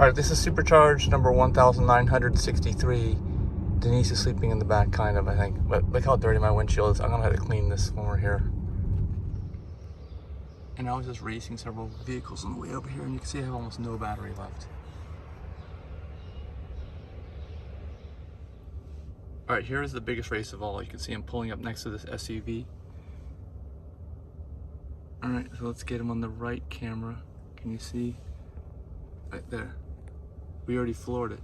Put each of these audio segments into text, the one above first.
Alright, this is supercharged number 1963. Denise is sleeping in the back, kind of, I think. But look how dirty my windshield is. I'm gonna have to clean this when we're here. And I was just racing several vehicles on the way over here, and you can see I have almost no battery left. Alright, here is the biggest race of all. You can see I'm pulling up next to this SUV. Alright, so let's get him on the right camera. Can you see? Right there. We already floored it.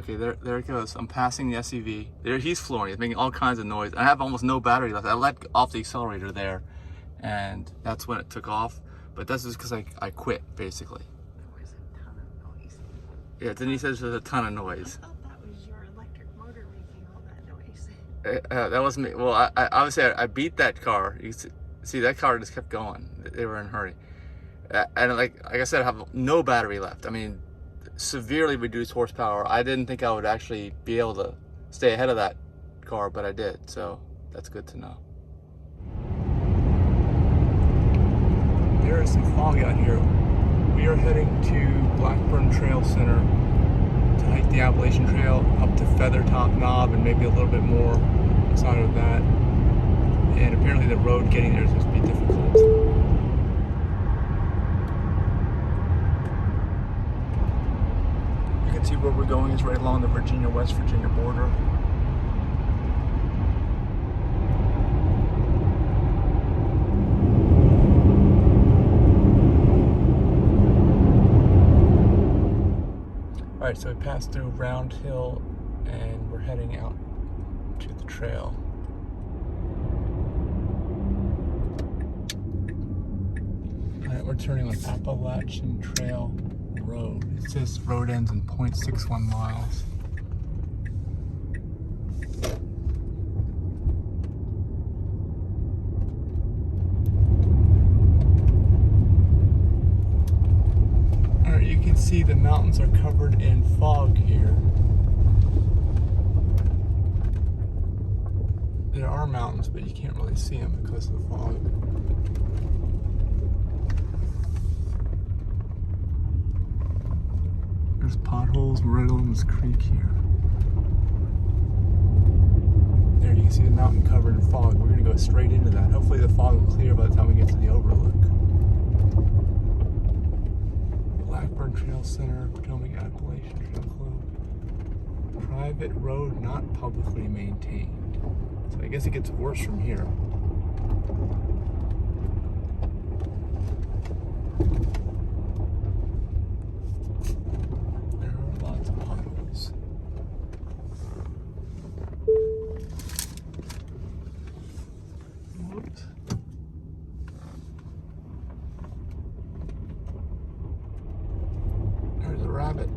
Okay, there it goes. I'm passing the SUV. There, he's flooring. It's making all kinds of noise. I have almost no battery left. I let off the accelerator there, and that's when it took off. But that's just because I quit, basically. There was a ton of noise. Yeah, Denise says there's a ton of noise. I thought that was your electric motor making all that noise. That wasn't me. Well, I obviously I beat that car. You see, that car just kept going. They were in a hurry. And like I said, I have no battery left. I mean, severely reduced horsepower. I didn't think I would actually be able to stay ahead of that car, but I did. So that's good to know. There is some fog out here. We are heading to Blackburn Trail Center to hike the Appalachian Trail up to Feathertop Knob and maybe a little bit more outside of that. And apparently the road getting there is supposed to be difficult. You can see where we're going is right along the West Virginia border. Alright, so we passed through Round Hill and we're heading out to the trail. Alright, we're turning on Appalachian Trail Road. It says road ends in 0.61 miles. Alright, you can see the mountains are covered in fog here. There are mountains, but you can't really see them because of the fog. There's potholes right along this creek here. There you can see the mountain covered in fog. We're going to go straight into that. Hopefully the fog will clear by the time we get to the overlook. Blackburn Trail Center, Potomac Appalachian Trail Club. Private road not publicly maintained. So I guess it gets worse from here. There's a rabbit.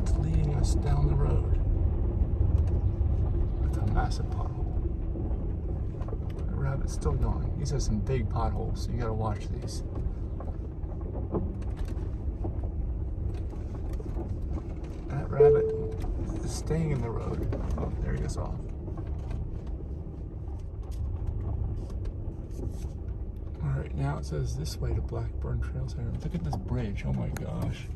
It's leading us down the road. That's a massive pothole. The rabbit's still going. These are some big potholes, so you gotta watch these. That rabbit is staying in the road. Oh, there he goes off. Alright, now it says this way to Blackburn Trail Center. Look at this bridge, oh my gosh.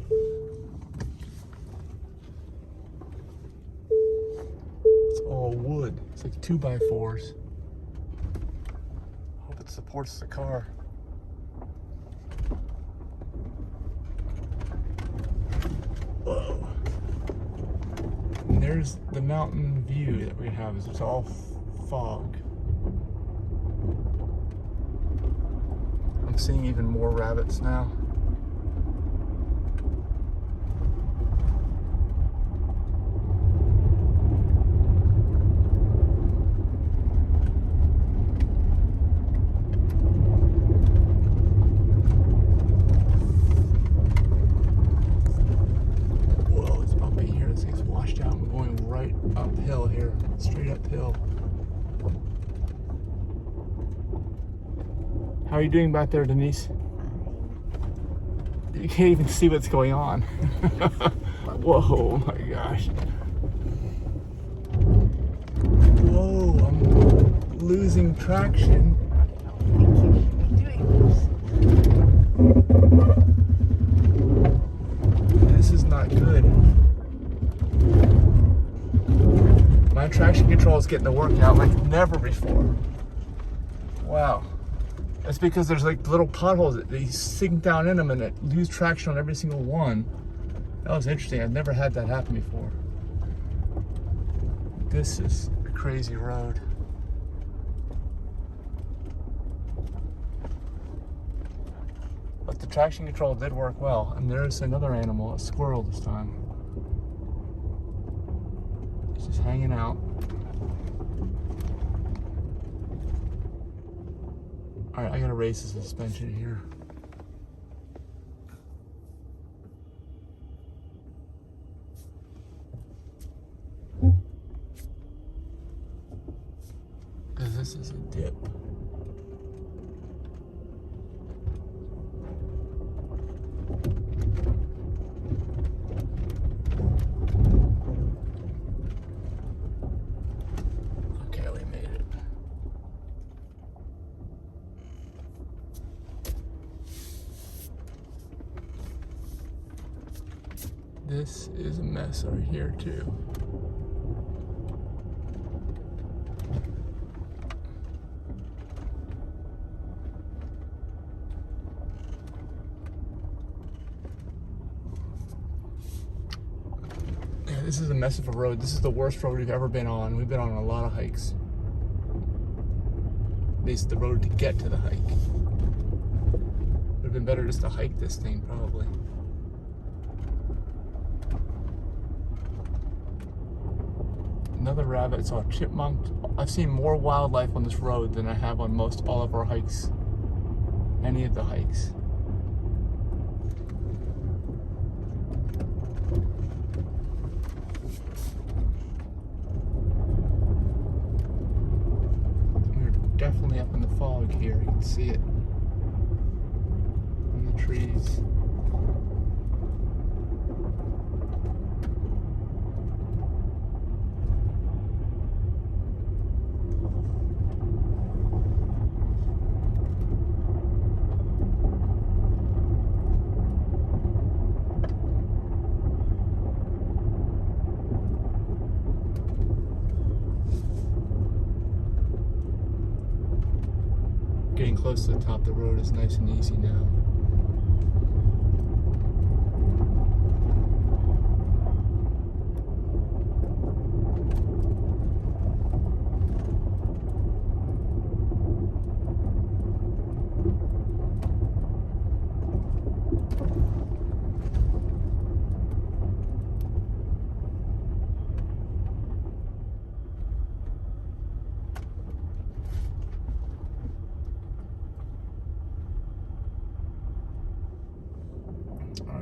It's all wood. It's like 2x4s. Hope it supports the car. Whoa. And there's the mountain view that we have. It's all fog. I'm seeing even more rabbits now. Whoa, it's bumpy here. This thing's washed out. We're going right uphill here, straight uphill. How are you doing back there, Denise? You can't even see what's going on. Whoa, my gosh. Whoa, I'm losing traction. This is not good. My traction control is getting the work out like never before. Wow. That's because there's like little potholes that they sink down in them and it lose traction on every single one. That was interesting. I've never had that happen before. This is a crazy road. But the traction control did work well. And there's another animal, a squirrel this time. It's just hanging out. All right, I gotta raise the suspension here. Because this is a dip. Okay, we made it. This is a mess over here too. Yeah, this is a mess of a road. This is the worst road we've ever been on. We've been on a lot of hikes. This is the road to get to the hike. Would have been better just to hike this thing probably. Another rabbit, saw a chipmunk. I've seen more wildlife on this road than I have on most all of our hikes. Any of the hikes. We're definitely up in the fog here. You can see it in the trees. Getting close to the top of the road is nice and easy now.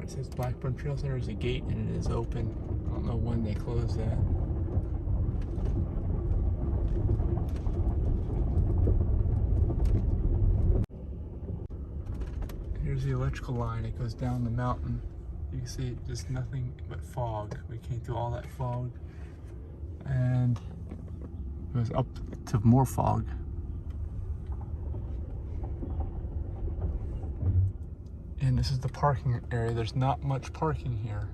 It says Blackburn Trail Center is a gate and it is open. I don't know when they close that. Here's the electrical line. It goes down the mountain. You can see just nothing but fog. We came through all that fog and it goes up to more fog. And this is the parking area. There's not much parking here.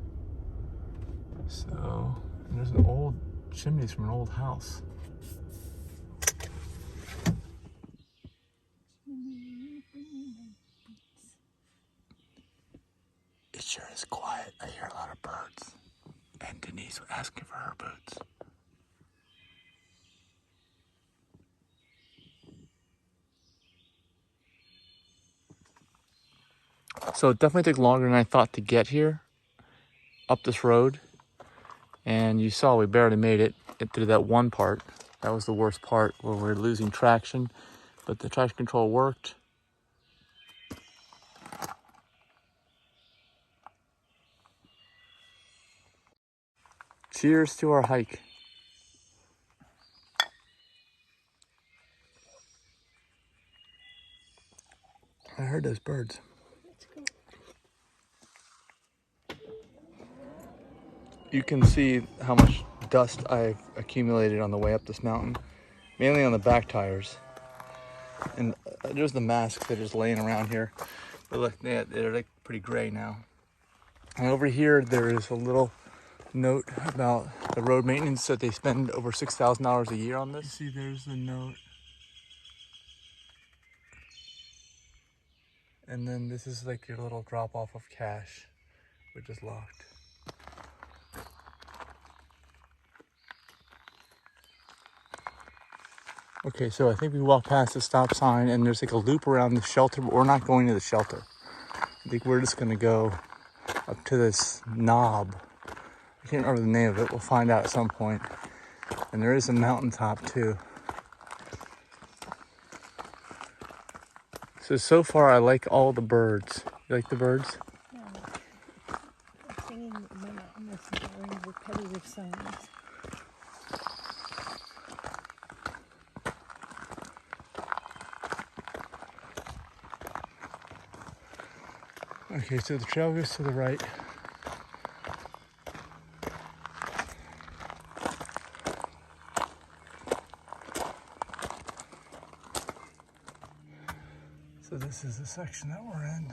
So, and there's an old chimneys from an old house. It sure is quiet. I hear a lot of birds. And Denise was asking for her boots. So it definitely took longer than I thought to get here, up this road. And you saw we barely made it through that one part. That was the worst part where we're losing traction, but the traction control worked. Cheers to our hike. I heard those birds. You can see how much dust I've accumulated on the way up this mountain, mainly on the back tires. And there's the masks that are just laying around here. But look, they're like pretty gray now. And over here, there is a little note about the road maintenance that they spend over $6,000 a year on this. You see, there's the note. And then this is like your little drop off of cash, which is locked. Okay, so I think we walked past the stop sign and there's like a loop around the shelter, but we're not going to the shelter. I think we're just gonna go up to this knob. I can't remember the name of it. We'll find out at some point. And there is a mountaintop too. So far I like all the birds. You like the birds? Yeah. They're singing monotonous, boring, repetitive songs. Okay, so the trail goes to the right. So this is the section that we're in.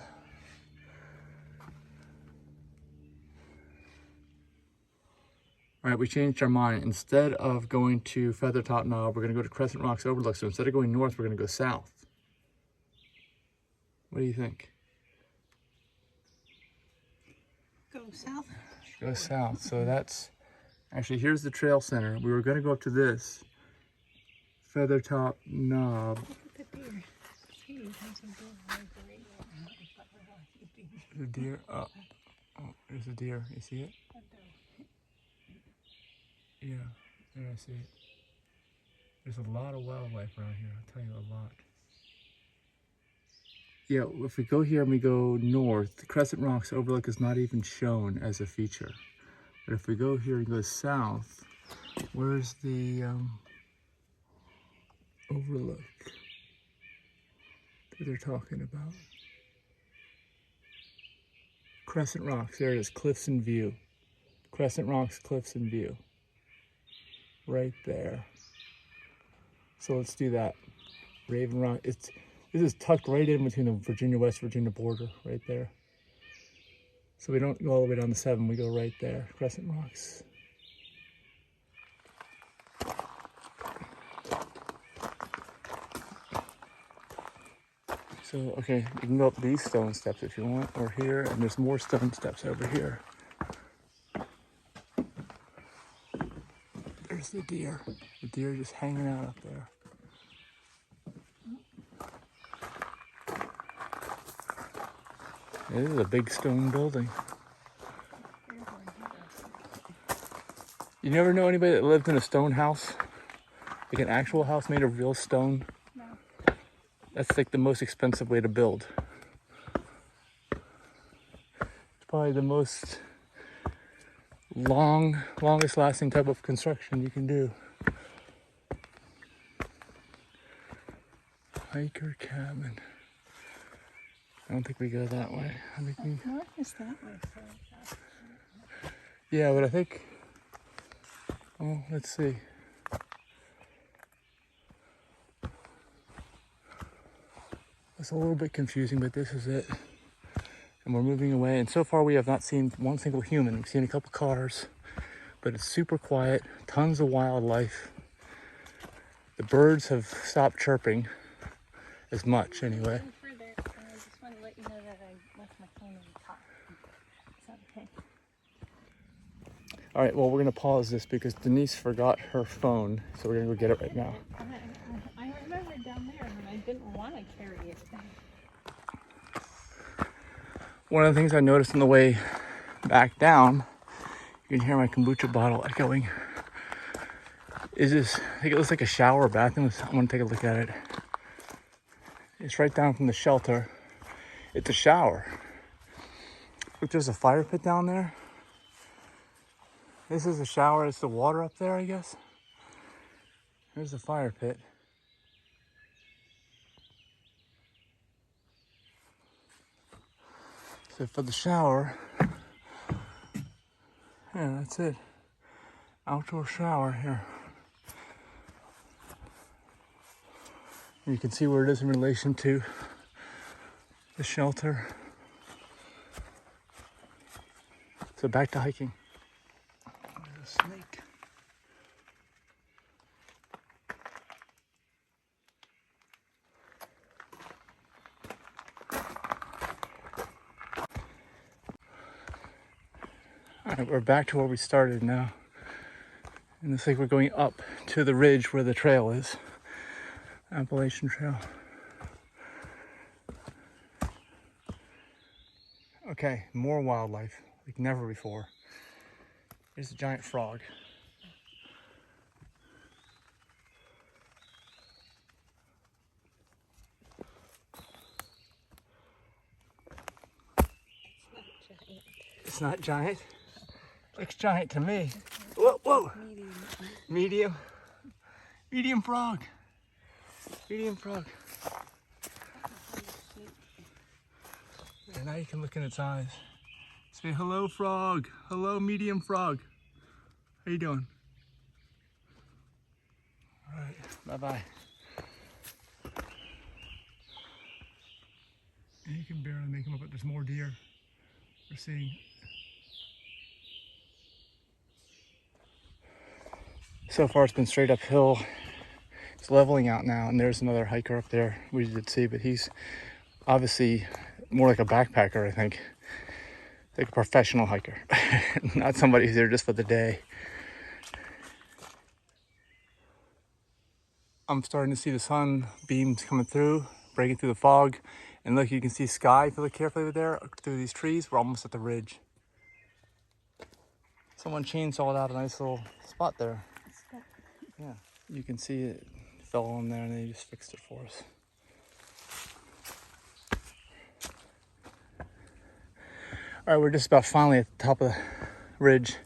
All right, we changed our mind. Instead of going to Feathertop Knob, we're gonna go to Crescent Rocks Overlook. So instead of going north, we're gonna go south. What do you think? Go south? Go south. So that's, actually here's the trail center. We were gonna go up to this Feathertop Knob. Look at the deer. Gee, there's a deer right there. The deer, oh, there's a deer. You see it? Yeah, there I see it. There's a lot of wildlife around here, I'll tell you a lot. Yeah, if we go here and we go north, the Crescent Rocks Overlook is not even shown as a feature. But if we go here and go south, where's the overlook that they're talking about? Crescent Rocks, there it is, Cliffs in View. Crescent Rocks, Cliffs in View. Right there. So let's do that. Raven Rock, this is tucked right in between the Virginia-West Virginia border, right there. So we don't go all the way down to 7, we go right there, Crescent Rocks. So, okay, you can go up these stone steps if you want, or here, and there's more stone steps over here. There's the deer. The deer just hanging out up there. This is a big stone building. You never know anybody that lived in a stone house? Like an actual house made of real stone? No. That's like the most expensive way to build. It's probably the most longest lasting type of construction you can do. Hiker cabin. I don't think we go that way. I think we... North is that way. So Yeah, but I think... Oh, let's see. It's a little bit confusing, but this is it. And we're moving away. And so far we have not seen one single human. We've seen a couple cars, but it's super quiet. Tons of wildlife. The birds have stopped chirping as much anyway. further, I just want to let you know that I left my phone in the car. Is that okay? All right, well, we're gonna pause this because Denise forgot her phone. So we're gonna go get it right now. I remember down there when I didn't want to carry it. One of the things I noticed on the way back down, you can hear my kombucha bottle echoing, is this, I think it looks like a shower or bathroom. I'm gonna take a look at it. It's right down from the shelter. It's a shower. Look, there's a fire pit down there. This is a shower, it's the water up there, I guess. There's the fire pit. So for the shower, yeah, that's it. Outdoor shower here. You can see where it is in relation to the shelter. So back to hiking. There's a snake. All right, we're back to where we started now. And it looks like we're going up to the ridge where the trail is. Appalachian Trail. Okay, more wildlife, like never before. Here's a giant frog. It's not giant. Looks giant to me. Whoa, whoa. Medium. Medium frog. Medium frog. And now you can look in its eyes. Say hello, frog. Hello, medium frog. How you doing? All right, bye-bye. And you can barely make them up, but there's more deer. We're seeing. So far it's been straight uphill. It's leveling out now, and there's another hiker up there we did see, but he's obviously more like a backpacker, I think. Like a professional hiker, not somebody who's there just for the day. I'm starting to see the sun beams coming through, breaking through the fog. And look, you can see sky if you look carefully there through these trees. We're almost at the ridge. Someone chainsawed out a nice little spot there. Yeah, you can see it fell on there and they just fixed it for us. All right, we're just about finally at the top of the ridge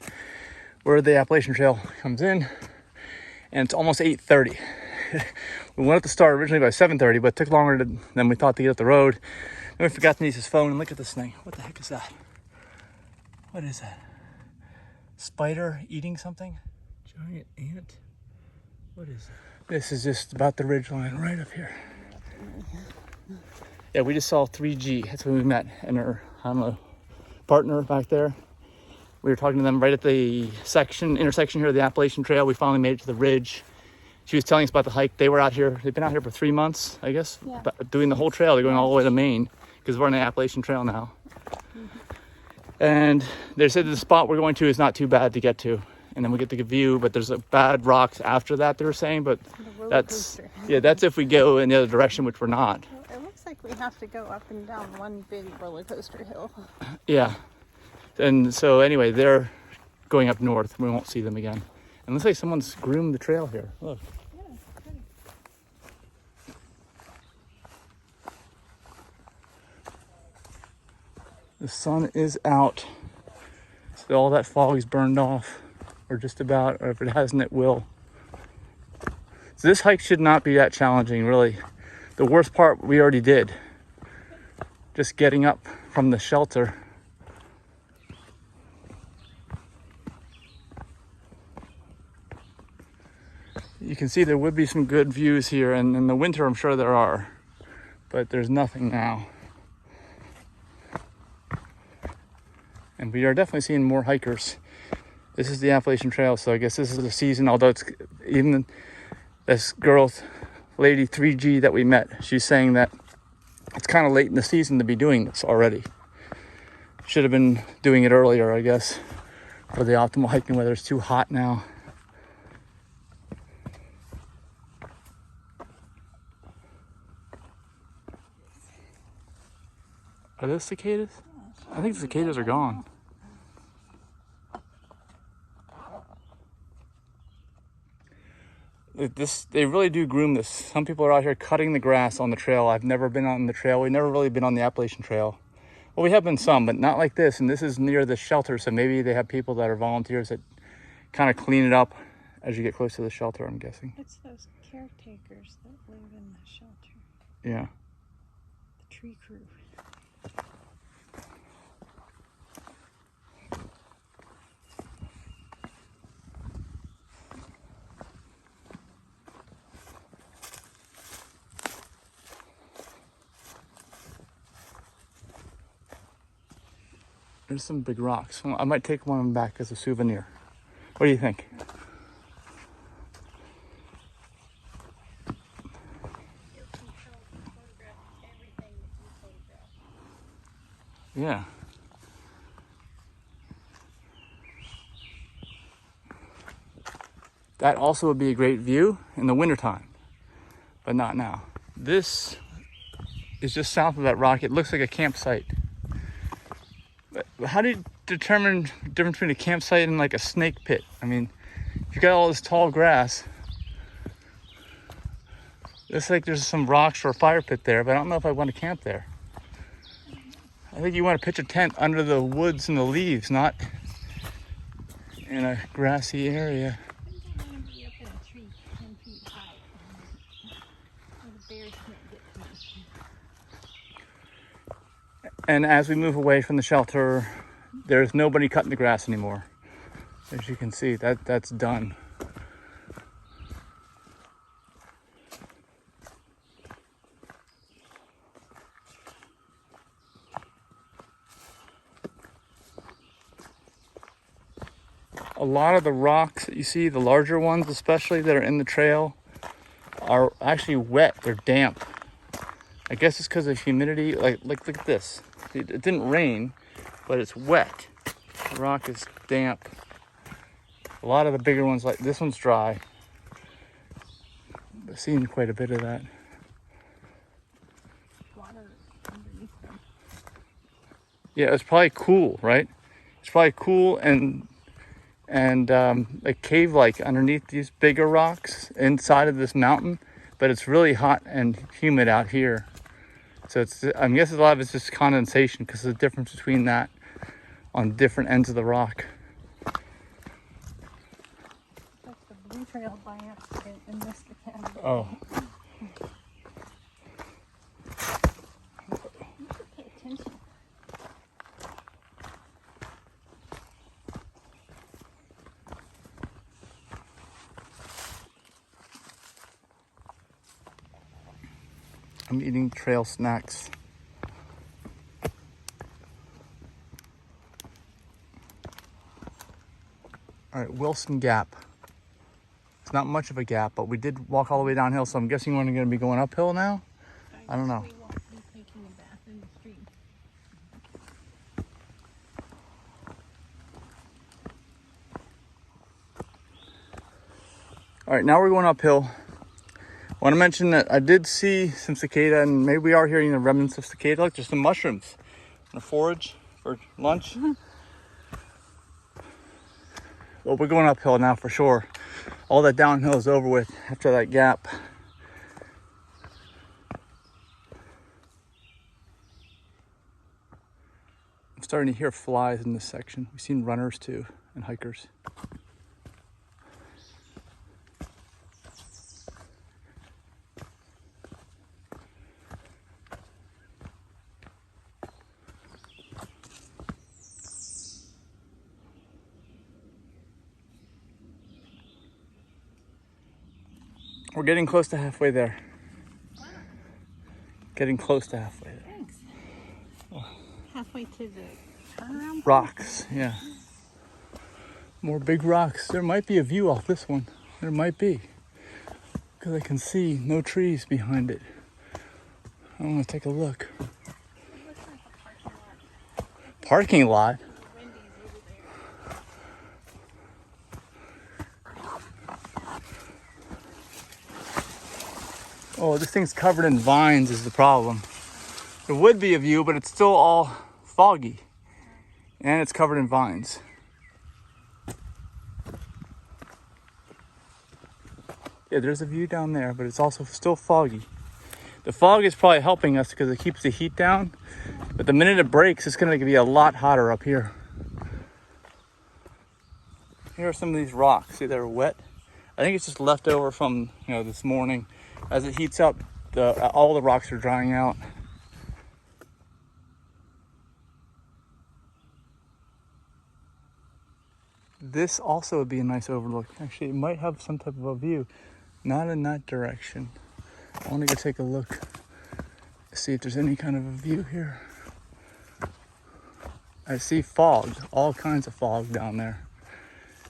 where the Appalachian Trail comes in, and it's almost 8:30. We went up to start originally by 7:30, but it took longer than we thought to get up the road. Then we forgot to use his phone, and look at this thing. What the heck is that? What is that? Spider eating something? Giant ant? What is it? This is just about the ridge line right up here. Yeah, we just saw 3G. That's when we met, and her, I don't know, partner back there. We were talking to them right at the intersection here of the Appalachian Trail. We finally made it to the ridge. She was telling us about the hike. They were out here, they've been out here for 3 months, I guess, yeah. Doing the whole trail. They're going all the way to Maine because we're on the Appalachian Trail now. And they said the spot we're going to is not too bad to get to. And then we get the view, but there's bad rocks after that, they were saying, but that's if we go in the other direction, which we're not. Well, it looks like we have to go up and down one big roller coaster hill. Yeah. And so anyway, they're going up north. We won't see them again. And looks like someone's groomed the trail here. Look. Yeah, it's pretty. The sun is out. So all that fog is burned off, or just about, or if it hasn't, it will. So this hike should not be that challenging, really. The worst part we already did. Just getting up from the shelter. You can see there would be some good views here, and in the winter I'm sure there are, but there's nothing now. And we are definitely seeing more hikers. This is the Appalachian Trail, so I guess this is the season, although it's even this girl, lady 3G that we met, she's saying that it's kind of late in the season to be doing this already. Should have been doing it earlier, I guess, for the optimal hiking weather. It's too hot now. Are those cicadas? I think the cicadas are gone. They really do groom this. Some people are out here cutting the grass on the trail. I've never been on the trail. We've never really been on the Appalachian Trail. Well, we have been some, but not like this. And this is near the shelter, so maybe they have people that are volunteers that kind of clean it up as you get close to the shelter, I'm guessing. It's those caretakers that live in the shelter. Yeah. The tree crew. There's some big rocks. I might take one back as a souvenir. What do you think? Yeah. That also would be a great view in the wintertime, but not now. This is just south of that rock. It looks like a campsite. But how do you determine the difference between a campsite and like a snake pit? I mean, you got all this tall grass. Looks like there's some rocks or a fire pit there, but I don't know if I want to camp there. I think you want to pitch a tent under the woods and the leaves, not in a grassy area. I want to be up in a tree 10 feet high. Where the bears can't get to me. And as we move away from the shelter, there's nobody cutting the grass anymore. As you can see, that's done. A lot of the rocks that you see, the larger ones especially that are in the trail, are actually wet. They're damp. I guess it's because of humidity. Like look at this. It didn't rain, but it's wet. The rock is damp. A lot of the bigger ones, like this one's dry. I've seen quite a bit of that. Water underneath them. Yeah, it's probably cool, right? It's probably cool and like cave-like underneath these bigger rocks inside of this mountain, but it's really hot and humid out here. So I'm guessing a lot of it's just condensation because of the difference between that on different ends of the rock. That's the blue trail by accident and missed the cabin. Oh. You should pay attention. I'm eating trail snacks. All right, Wilson Gap. It's not much of a gap, but we did walk all the way downhill, so I'm guessing we're going to be going uphill now. I don't know. We won't be taking a bath in the stream. All right, now we're going uphill. I want to mention that I did see some cicada, and maybe we are hearing the remnants of cicada. Look, there's some mushrooms. I'm gonna forage for lunch. Well, we're going uphill now for sure. All that downhill is over with after that gap. I'm starting to hear flies in this section. We've seen runners too, and hikers. We're getting close to halfway there. Getting close to halfway there. Thanks. Halfway to the turnaround. Rocks, yeah. More big rocks. There might be a view off this one. There might be. Because I can see no trees behind it. I'm going to take a look. It looks like a parking lot. Parking lot? Wendy's over there. Oh, this thing's covered in vines is the problem. There would be a view, but it's still all foggy. And it's covered in vines. Yeah, there's a view down there, but it's also still foggy. The fog is probably helping us because it keeps the heat down. But the minute it breaks, it's going to be a lot hotter up here. Here are some of these rocks. See, they're wet. I think it's just left over from, this morning. As it heats up, all the rocks are drying out. This also would be a nice overlook. Actually, it might have some type of a view. Not in that direction. I want to go take a look. See if there's any kind of a view here. I see fog, all kinds of fog down there.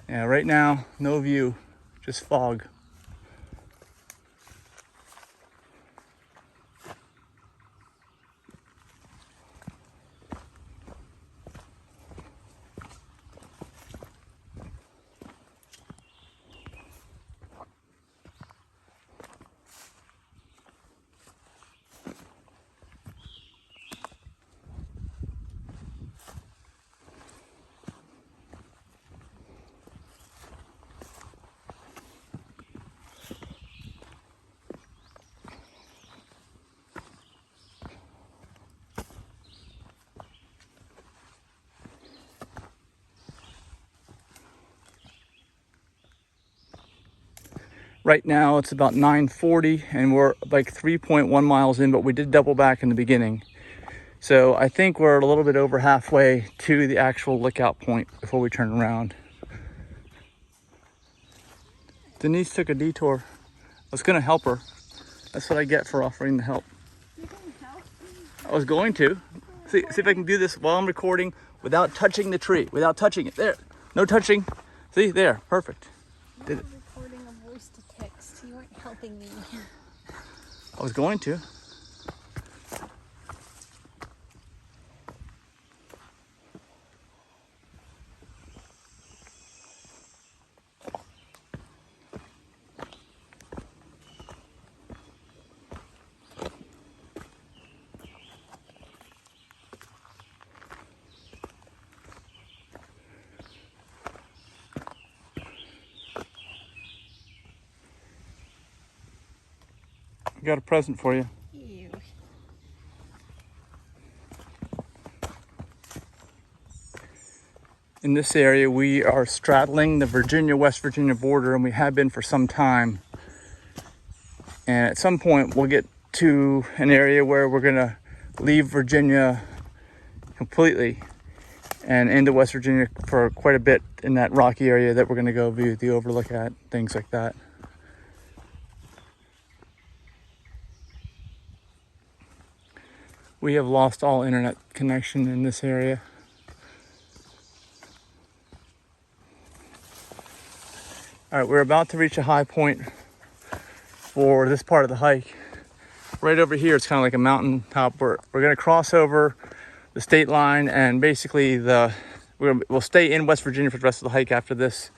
Yeah, right now, no view, just fog. Right now it's about 9:40 and we're like 3.1 miles in, but we did double back in the beginning. So I think we're a little bit over halfway to the actual lookout point before we turn around. Denise took a detour. I was gonna help her. That's what I get for offering to help. You can help. I was going to. See if I can do this while I'm recording without touching the tree, without touching it. There, no touching. See, there, perfect. Did it. Recording a voice to text. You weren't helping me. I was going to. I got a present for you. Ew. In this area, we are straddling the Virginia-West Virginia border, and we have been for some time. And at some point, we'll get to an area where we're gonna leave Virginia completely and into West Virginia for quite a bit in that rocky area that we're gonna go view the overlook at, things like that. We have lost all internet connection in this area. All right, we're about to reach a high point for this part of the hike. Right over here, it's kind of like a mountain top. We're gonna cross over the state line, and basically we'll stay in West Virginia for the rest of the hike after this.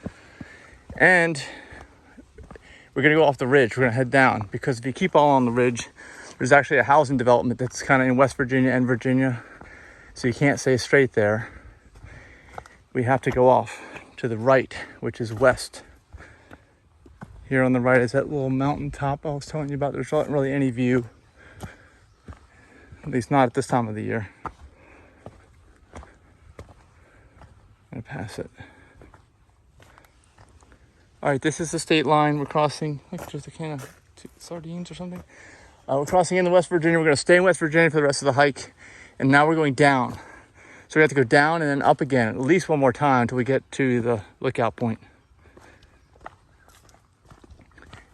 And we're gonna go off the ridge. We're gonna head down, because if you keep all on the ridge, there's actually a housing development that's kind of in West Virginia and Virginia, so you can't stay straight there. We have to go off to the right, which is west. Here on the right is that little mountain top I was telling you about. There's not really any view, at least not at this time of the year. I'm gonna pass it. All right, this is the state line we're crossing. Look, there's a can of sardines or something. We're crossing into West Virginia. We're gonna stay in West Virginia for the rest of the hike. And now we're going down. So we have to go down and then up again, at least one more time until we get to the lookout point.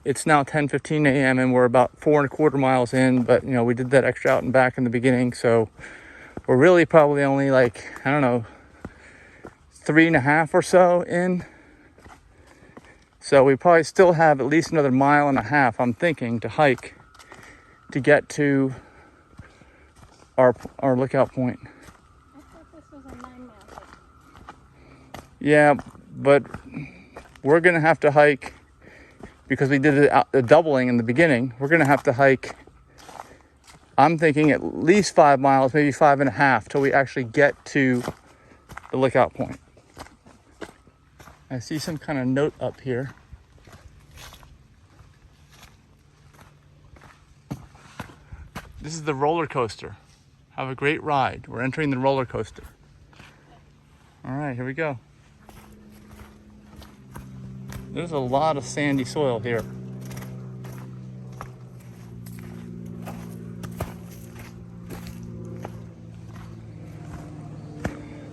It's now 10:15 a.m. and we're about 4.25 miles in, but you know, we did that extra out and back in the beginning. So we're really probably only like, I don't know, 3.5 or so in. So we probably still have at least another 1.5 miles, I'm thinking, to hike to get to our lookout point. I thought this was a 9-mile hike. Yeah, but we're gonna have to hike, because we did the doubling in the beginning. We're gonna have to hike, I'm thinking, at least 5 miles, maybe 5.5, till we actually get to the lookout point. I see some kind of note up here. This is the roller coaster. Have a great ride. We're entering the roller coaster. All right, here we go. There's a lot of sandy soil here.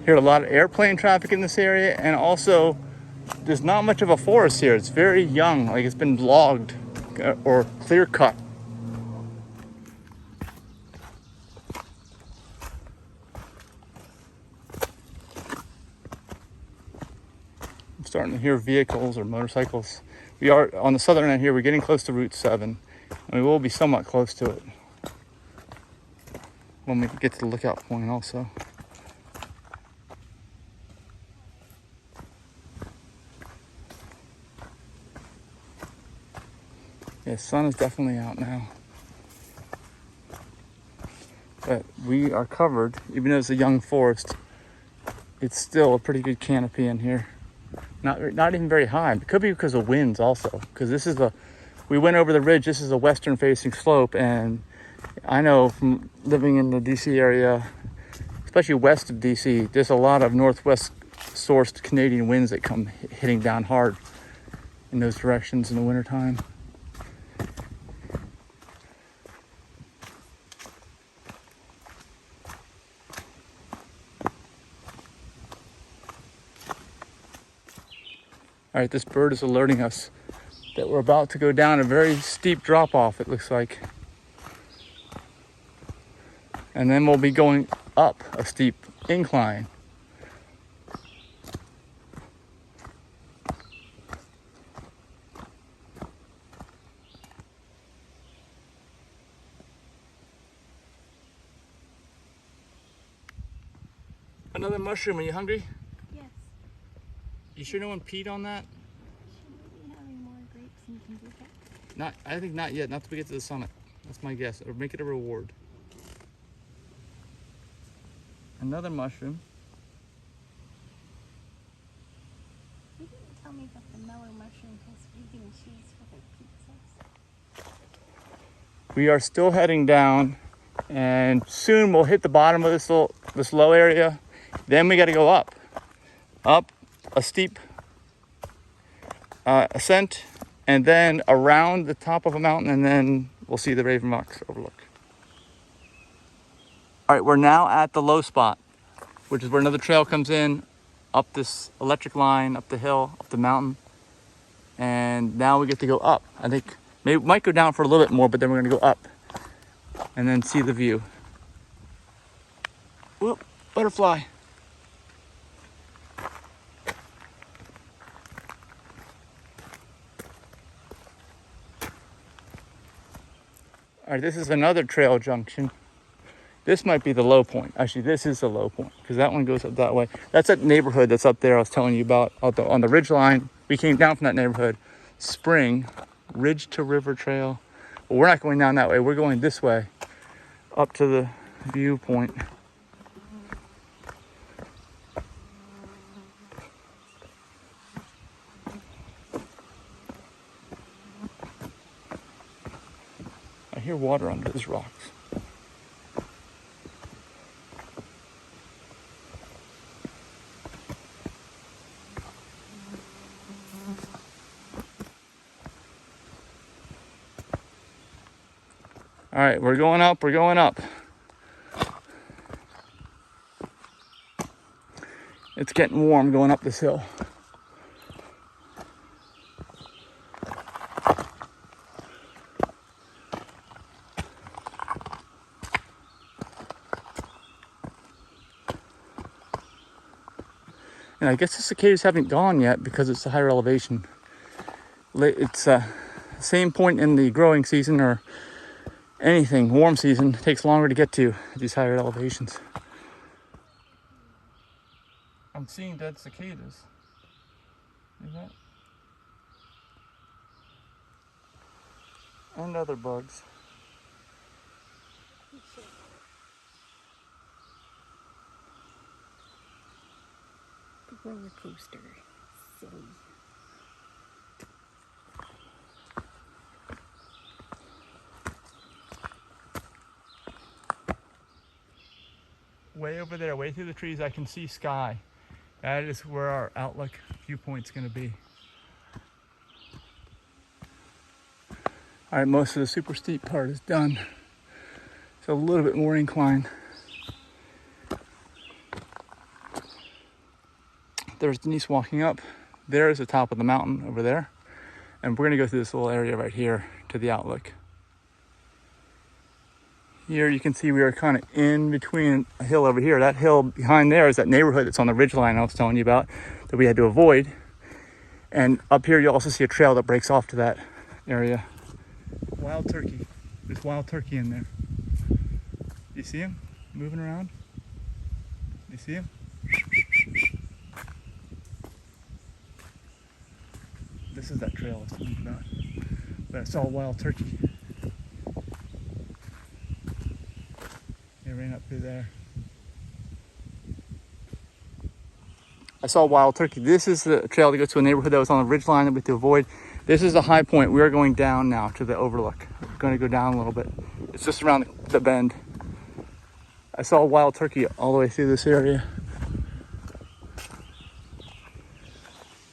Hear a lot of airplane traffic in this area, and also there's not much of a forest here. It's very young, like it's been logged or clear cut. starting to hear vehicles or motorcycles. We are on the southern end here. We're getting close to Route 7. And we will be somewhat close to it when we get to the lookout point also. Yeah, the sun is definitely out now. But we are covered, even though it's a young forest, it's still a pretty good canopy in here. Not even very high. It could be because of winds also, because we went over the ridge. This is a western facing slope, and I know from living in the DC area, especially west of DC, there's a lot of northwest sourced Canadian winds that come hitting down hard in those directions in the wintertime. All right, this bird is alerting us that we're about to go down a very steep drop off, it looks like. And then we'll be going up a steep incline. Another mushroom, are you hungry? Yes. You sure no one peed on that? Should we be having more grapes and kombucha? I think not yet, not till we get to the summit. That's my guess, or make it a reward. Another mushroom. You didn't tell me about the mellow mushroom because vegan cheese for their pizzas. We are still heading down, and soon we'll hit the bottom of this low area. Then we got to go up a steep ascent, and then around the top of a mountain, and then we'll see the Raven Rocks overlook. All right, we're now at the low spot, which is where another trail comes in, up this electric line, up the hill, up the mountain. And now we get to go up. I think maybe we might go down for a little bit more, but then we're gonna go up and then see the view. Whoop, butterfly. All right, this is another trail junction. This might be the low point. Actually, this is the low point because that one goes up that way. That's that neighborhood that's up there I was telling you about on the ridge line. We came down from that neighborhood. Spring, Ridge to River Trail. But we're not going down that way. We're going this way up to the viewpoint. I hear water under these rocks. All right, we're going up, we're going up. It's getting warm going up this hill. And I guess the cicadas haven't gone yet because it's a higher elevation. It's same point in the growing season or anything, warm season, takes longer to get to at these higher elevations. I'm seeing dead cicadas. See that? And other bugs. The roller coaster. Silly. Way over there, way through the trees, I can see sky. That is where our outlook viewpoint's gonna be. All right, most of the super steep part is done. It's a little bit more incline. There's Denise walking up. There's the top of the mountain over there. And we're gonna go through this little area right here to the outlook. Here you can see we are kind of in between a hill over here. That hill behind there is that neighborhood that's on the ridge line I was telling you about that we had to avoid. And up here, you'll also see a trail that breaks off to that area. Wild turkey. There's wild turkey in there. You see him moving around? You see him? This is that trail I was talking about. But I saw a wild turkey. It ran up through there. I saw a wild turkey. This is the trail to go to a neighborhood that was on the ridge line that we had to avoid. This is the high point. We are going down now to the overlook. We're going to go down a little bit. It's just around the bend. I saw a wild turkey all the way through this area.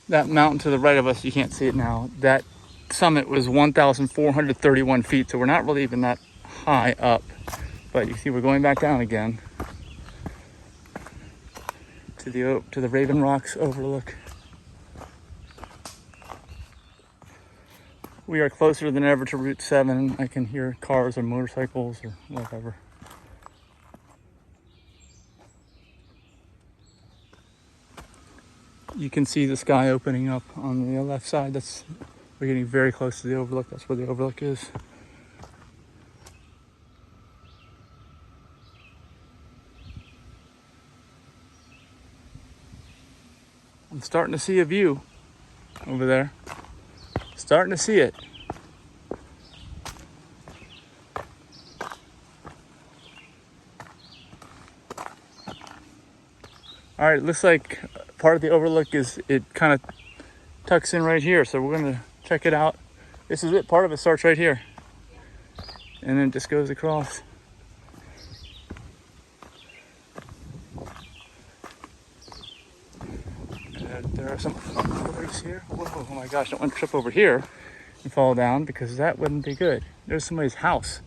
That mountain to the right of us, you can't see it now. That summit was 1,431 feet, so we're not really even that high up. But you see we're going back down again to the Raven Rocks overlook. We are closer than ever to Route 7. I can hear cars or motorcycles or whatever. You can see the sky opening up on the left side. We're getting very close to the overlook. That's where the overlook is. I'm starting to see a view over there. Starting to see it. All right, it looks like part of the overlook it kind of tucks in right here. So we're gonna check it out. This is it, part of it starts right here. And then it just goes across. There are some pillars here. Whoa, oh my gosh, don't want to trip over here and fall down because that wouldn't be good. There's somebody's house.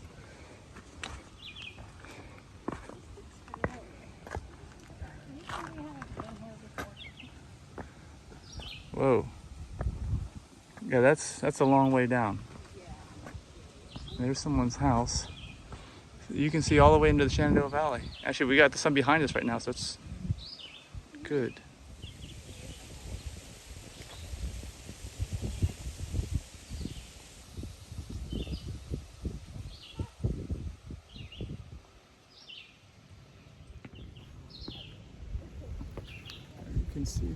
Whoa. Yeah, that's a long way down. There's someone's house. You can see all the way into the Shenandoah Valley. Actually, we got the sun behind us right now, so it's good. You can see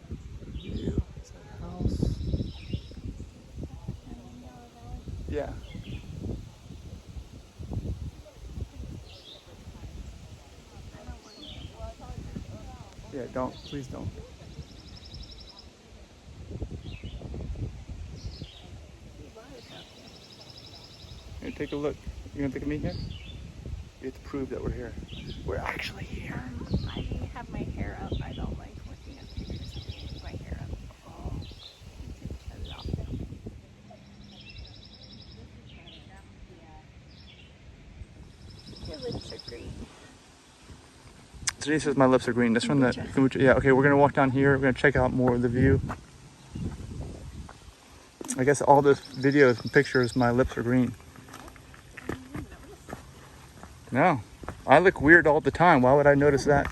the view. It's that house. Yeah. Yeah, don't. Please don't. Here, take a look. You gonna take a me here? We have to prove that we're here. We're actually here. I have my hair up. I don't like looking at pictures of me with my hair up. Oh, cut it off now. Your lips are green. Today says my lips are green. This one, that kombucha. Yeah, okay, we're gonna walk down here. We're gonna check out more of the view. I guess all the videos and pictures, my lips are green. No, I look weird all the time. Why would I notice that?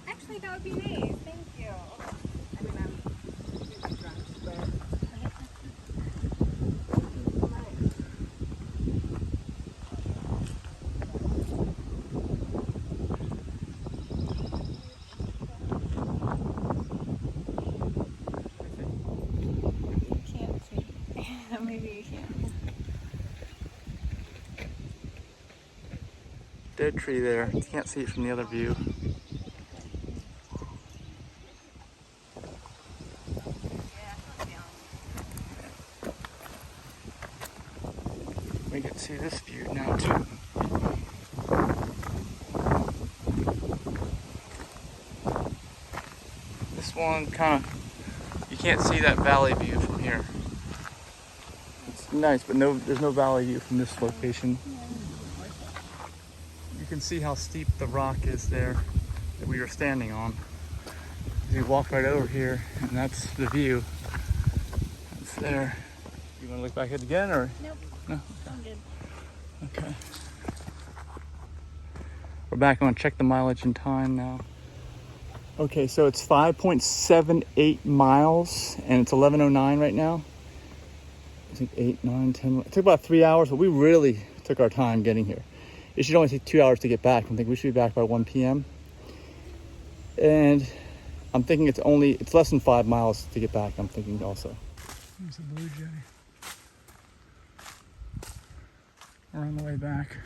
Actually, that would be nice. Thank you. I mean, I'm really drunk, but. Maybe you can. Dead tree there. You can't see it from the other view. We can see this view now too. This one kind of, you can't see that valley view from here. It's nice, but there's no valley view from this location. You can see how steep the rock is there that we were standing on. You walk right over here, and that's the view. It's there. You want to look back at it again, or? Nope. No? I'm good. Okay. We're back. I'm going to check the mileage and time now. Okay, so it's 5.78 miles, and it's 11:09 right now. I think 8, 9, 10. It took about 3 hours, but we really took our time getting here. It should only take 2 hours to get back. I'm thinking we should be back by 1 p.m. And I'm thinking it's less than 5 miles to get back, I'm thinking also. There's a blue jay. We're on the way back.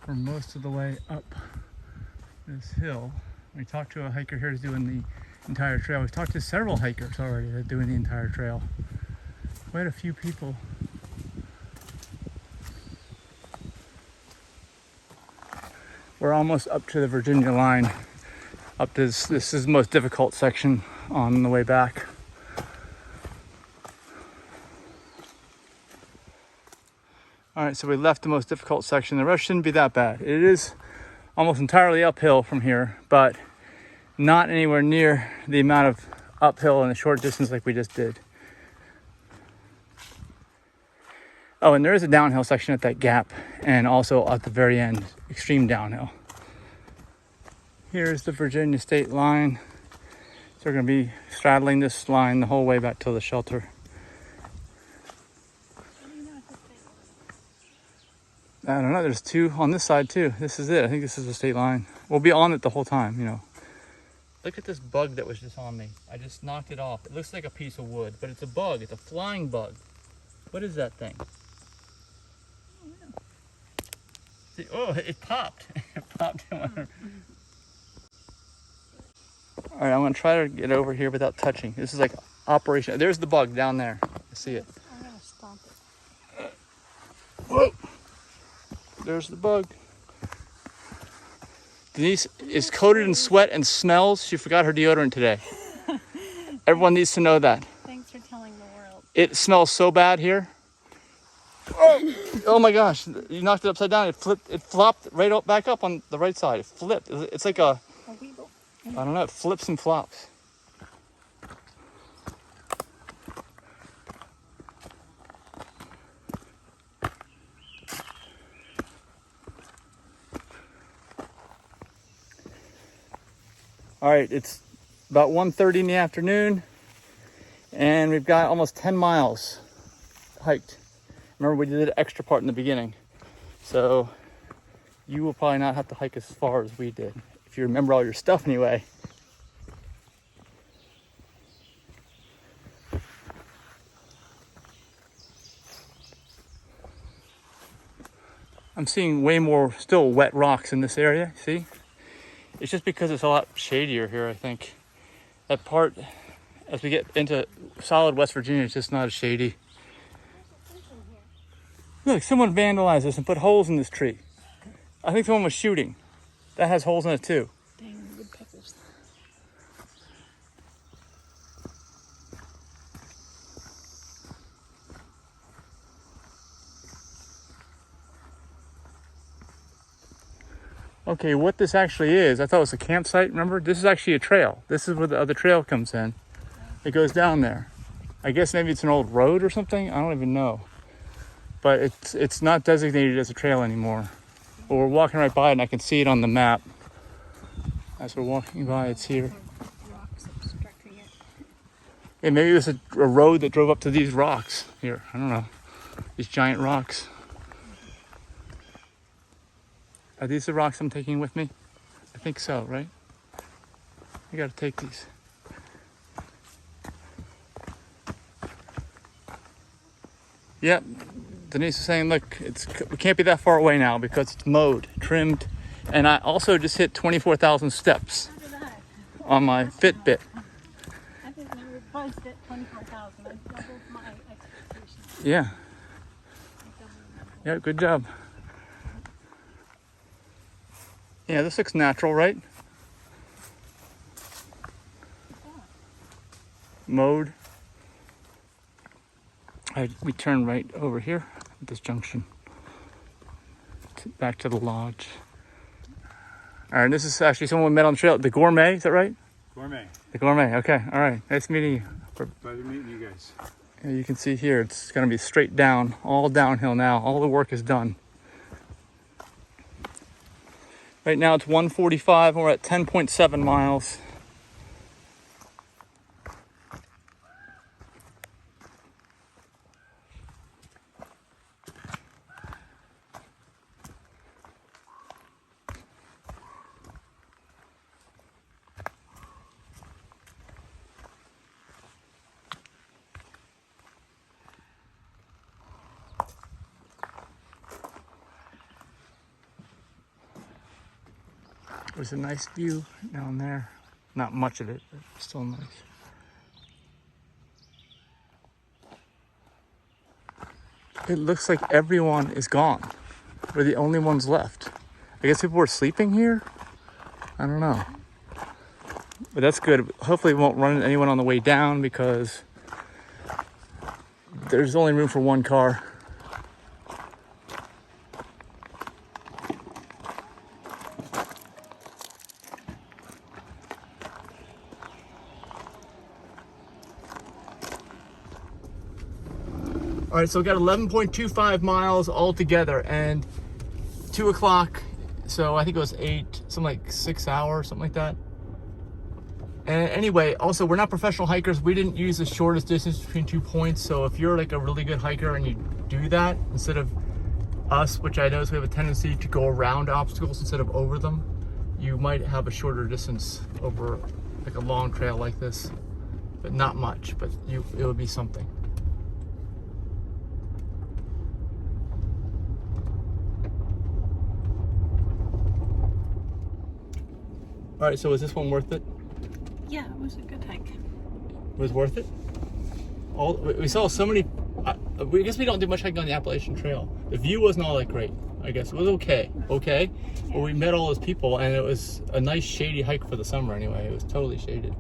We're most of the way up this hill. We talked to a hiker here who's doing the entire trail. We've talked to several hikers already that are doing the entire trail. Quite a few people. We're almost up to the Virginia line. Up to this is the most difficult section on the way back. All right, so we left the most difficult section. The rest shouldn't be that bad. It is almost entirely uphill from here, but not anywhere near the amount of uphill in a short distance like we just did. Oh, and there is a downhill section at that gap, and also at the very end, extreme downhill. Here's the Virginia state line. So we're going to be straddling this line the whole way back to the shelter. I don't know, there's two on this side too. This is it. I think this is the state line. We'll be on it the whole time, you know. Look at this bug that was just on me. I just knocked it off. It looks like a piece of wood, but it's a bug. It's a flying bug. What is that thing? See, oh, it popped. It popped in my... All right, I'm gonna try to get over here without touching. This is like operation. There's the bug down there. I see it. I'm gonna stomp it. Whoa! There's the bug. Denise is coated in sweat and smells. She forgot her deodorant today. Everyone needs to know that. Thanks for telling the world. It smells so bad here. Oh my gosh, you knocked it upside down. It flipped. It flopped right back up on the right side. It flipped. It's like a weeble. I don't know, it flips and flops. All right, it's about 1:30 in the afternoon, and we've got almost 10 miles hiked. Remember, we did an extra part in the beginning, so you will probably not have to hike as far as we did, if you remember all your stuff anyway. I'm seeing way more still wet rocks in this area, see? It's just because it's a lot shadier here, I think. That part, as we get into solid West Virginia, it's just not as shady. Look, someone vandalized this and put holes in this tree. I think someone was shooting. That has holes in it too. Dang, woodpeckers. Okay, what this actually is, I thought it was a campsite, remember? This is actually a trail. This is where the other trail comes in. It goes down there. I guess maybe it's an old road or something. I don't even know. But it's not designated as a trail anymore. But we're walking right by it, and I can see it on the map. As we're walking by, it's here. Rocks obstructing it. Yeah, maybe it was a road that drove up to these rocks here. I don't know. These giant rocks. Are these the rocks I'm taking with me? I think so, right? I gotta take these. Yep. Denise is saying, look, we can't be that far away now because it's mowed, trimmed, and I also just hit 24,000 steps on my Fitbit. I just never buzzed at 24,000. I doubled my expectations. Yeah. Yeah, good job. Yeah, this looks natural, right? Mowed. We turn right over here at this junction. Back to the lodge. All right, this is actually someone we met on the trail. The Gourmet, is that right? Gourmet. The Gourmet, okay. All right, nice meeting you. Pleasure meeting you guys. And you can see here, it's gonna be straight down, all downhill now. All the work is done. Right now it's 1:45 and we're at 10.7 miles. There's a nice view down there. Not much of it, but still nice. It looks like everyone is gone. We're the only ones left. I guess people were sleeping here? I don't know. But that's good. Hopefully we won't run into anyone on the way down because there's only room for one car. All right, so we got 11.25 miles all together and 2 o'clock. So I think it was 8, something like 6 hours, something like that. And anyway, also we're not professional hikers. We didn't use the shortest distance between 2 points. So if you're like a really good hiker and you do that instead of us, which I notice we have a tendency to go around obstacles instead of over them, you might have a shorter distance over like a long trail like this, but not much, but it would be something. All right, so was this one worth it? Yeah, it was a good hike. It was worth it? We saw so many, I guess we don't do much hiking on the Appalachian Trail. The view wasn't all that great, I guess. It was okay. Yeah. But we met all those people and it was a nice shady hike for the summer anyway. It was totally shaded.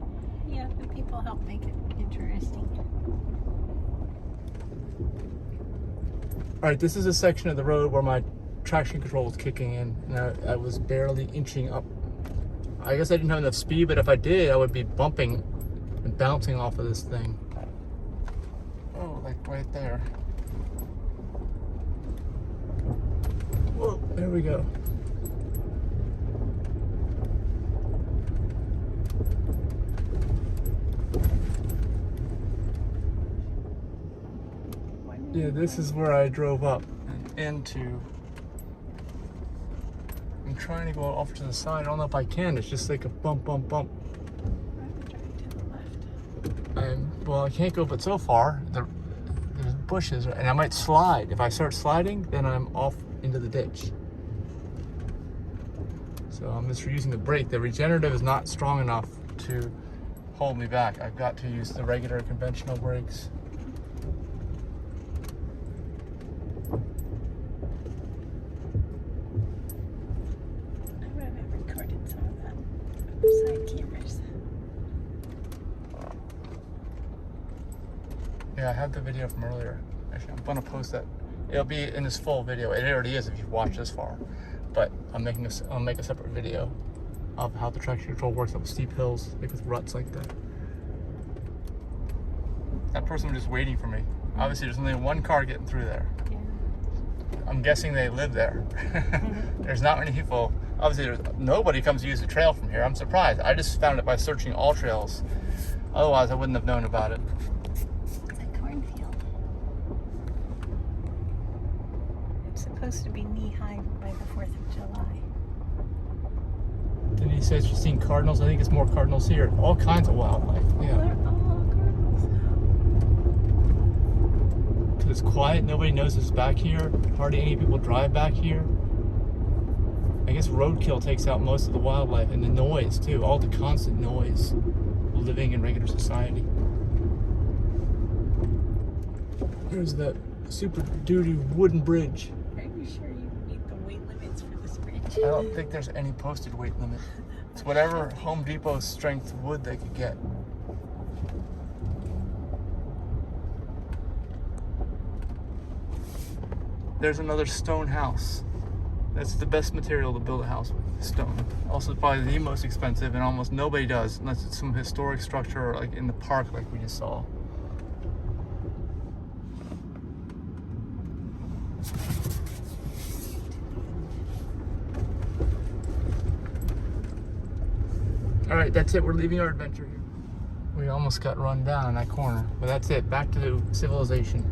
Yeah, the people helped make it interesting. All right, this is a section of the road where my traction control was kicking in and I was barely inching up. I guess I didn't have enough speed, but if I did, I would be bumping and bouncing off of this thing. Oh, like right there. Whoa, there we go. Yeah, this is where I drove up and into. I'm trying to go off to the side. I don't know if I can. It's just like a bump, bump, bump. I'm driving to the left. Well, I can't go but so far. There's bushes, and I might slide. If I start sliding, then I'm off into the ditch. So I'm just using the brake. The regenerative is not strong enough to hold me back. I've got to use the regular conventional brakes. Side cameras. Yeah, I have the video from earlier. Actually, I'm gonna post that. It'll be in this full video. It already is if you've watched this far. But I'll make a separate video of how the traction control works up steep hills, like with ruts like that. That person was just waiting for me. Obviously, there's only one car getting through there. Yeah. I'm guessing they live there. There's not many people. Obviously, nobody comes to use the trail from here. I'm surprised. I just found it by searching all trails. Otherwise, I wouldn't have known about it. It's a cornfield. It's supposed to be knee-high by the 4th of July. Then he says she's seen cardinals. I think it's more cardinals here. All kinds of wildlife. Yeah. They're all cardinals. Because it's quiet. Nobody knows it's back here. Hardly any people drive back here. I guess roadkill takes out most of the wildlife and the noise too, all the constant noise living in regular society. Here's that super duty wooden bridge. Are you sure you meet the weight limits for this bridge? I don't think there's any posted weight limit. It's whatever Home Depot strength wood they could get. There's another stone house. That's the best material to build a house with, stone. Also probably the most expensive and almost nobody does unless it's some historic structure or like in the park like we just saw. All right, that's it. We're leaving our adventure here. We almost got run down in that corner, but that's it. Back to civilization.